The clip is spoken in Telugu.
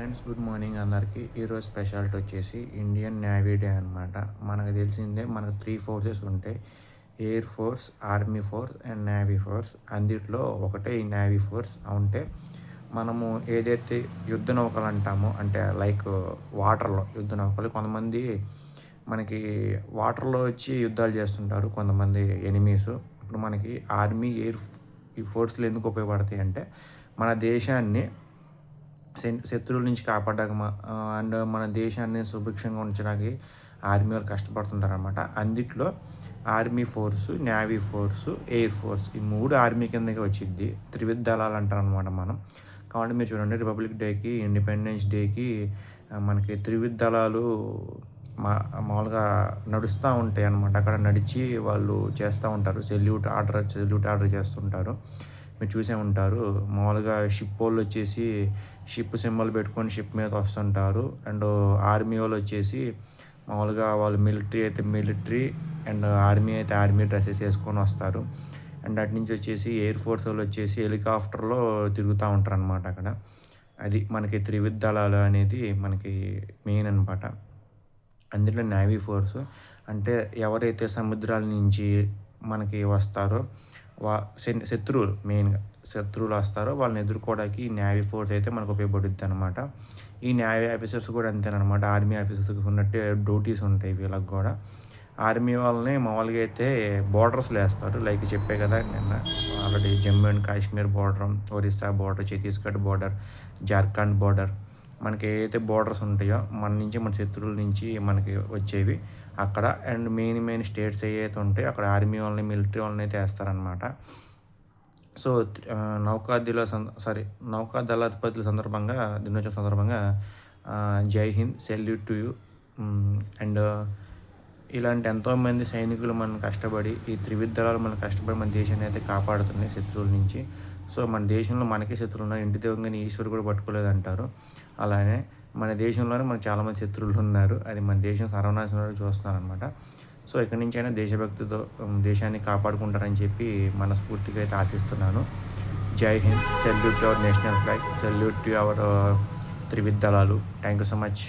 ఫ్రెండ్స్, గుడ్ మార్నింగ్ అందరికీ. ఈరోజు స్పెషాలిటీ వచ్చేసి ఇండియన్ నేవీ డే అనమాట. మనకు తెలిసిందే, మనకు 3 ఫోర్సెస్ ఉంటాయి: air force, army force and navy force. అందులో ఒకటే ఈ నేవీ ఫోర్స్. ఉంటే మనము ఏదైతే యుద్ధ నౌకలు అంటామో, అంటే లైక్ వాటర్లో యుద్ధ నౌకలు, కొంతమంది మనకి వాటర్లో వచ్చి యుద్ధాలు చేస్తుంటారు, కొంతమంది ఎనిమీస్. ఇప్పుడు మనకి ఆర్మీ, ఎయిర్ ఈ ఫోర్స్లు ఎందుకు ఉపయోగపడతాయి అంటే, మన దేశాన్ని శత్రువుల నుంచి కాపాడక అండ్ మన దేశాన్ని సుభిక్షంగా ఉంచడానికి ఆర్మీ వాళ్ళు కష్టపడుతుంటారనమాట. అందుట్లో army force, navy force, air force, ఈ 3 ఆర్మీ కిందకి వచ్చిద్ది. త్రివిధ దళాలు అంటారు అనమాట మనం. కాబట్టి మీరు చూడండి, రిపబ్లిక్ డేకి, ఇండిపెండెన్స్ డేకి మనకి త్రివిధ దళాలు మామూలుగా నడుస్తూ ఉంటాయి అన్నమాట. అక్కడ నడిచి వాళ్ళు చేస్తూ ఉంటారు, సెల్యూట్ ఆర్డర్ చేస్తుంటారు. మీరు చూసే ఉంటారు. మామూలుగా షిప్ వాళ్ళు వచ్చేసి షిప్ సింబల్ పెట్టుకొని షిప్ మీద వస్తుంటారు. అండ్ ఆర్మీ వాళ్ళు వచ్చేసి మామూలుగా వాళ్ళు మిలిటరీ అయితే మిలిటరీ అండ్ ఆర్మీ అయితే ఆర్మీ డ్రెస్సెస్ వేసుకొని వస్తారు. అండ్ అటు నుంచి వచ్చేసి ఎయిర్ ఫోర్స్ వాళ్ళు వచ్చేసి హెలికాప్టర్లో తిరుగుతూ ఉంటారు అనమాట. అక్కడ అది మనకి త్రివిధ దళాలు అనేది మనకి మెయిన్ అనమాట. అందులో నేవీ ఫోర్సు అంటే ఎవరైతే సముద్రాల నుంచి మనకి వస్తారో శత్రువులు, మెయిన్గా శత్రువులు వస్తారో వాళ్ళని ఎదుర్కోవడానికి ఈ నేవీ ఫోర్స్ అయితే మనకు ఉపయోగపడుద్ది అనమాట. ఈ నేవీ ఆఫీసర్స్ కూడా అంతేనమాట. ఆర్మీ ఆఫీసర్స్కి ఉన్నట్టే డ్యూటీస్ ఉంటాయి వీళ్ళకి కూడా. ఆర్మీ వాళ్ళని మామూలుగా అయితే బోర్డర్స్లో వేస్తారు. లైక్ చెప్పే కదా నిన్న already, Jammu and Kashmir border, Orissa border, Chhattisgarh border, Jharkhand border, మనకి ఏదైతే బోర్డర్స్ ఉంటాయో మన నుంచి, మన శత్రువుల నుంచి మనకి వచ్చేవి అక్కడ. అండ్ మెయిన్ స్టేట్స్ ఏవైతే ఉంటాయో అక్కడ ఆర్మీ వాళ్ళని, మిలిటరీ వాళ్ళని అయితే వేస్తారనమాట. సో నౌకాదళాధిపతుల సందర్భంగా, దినోత్సవం సందర్భంగా జై Hind, salute to you. And ఇలాంటి ఎంతోమంది సైనికులు మనం కష్టపడి, ఈ త్రివిధ దళాలు మనం కష్టపడి మన దేశాన్ని అయితే కాపాడుతున్నాయి శత్రువుల నుంచి. సో మన దేశంలో మనకే శత్రువులు ఉన్నారు. ఇంటి దేవుని ఈశ్వరు కూడా పట్టుకోలేదు అంటారు. అలానే మన దేశంలోనే మనకు చాలామంది శత్రువులు ఉన్నారు. అది మన దేశం సర్వనాశనం చూస్తున్నారు అనమాట. సో ఇక్కడి నుంచి అయినా దేశభక్తితో దేశాన్ని కాపాడుకుంటారని చెప్పి మనస్ఫూర్తిగా అయితే ఆశిస్తున్నాను. జై Hind, salute to our national flag, salute to our త్రివిధ దళాలు. Thank you so much.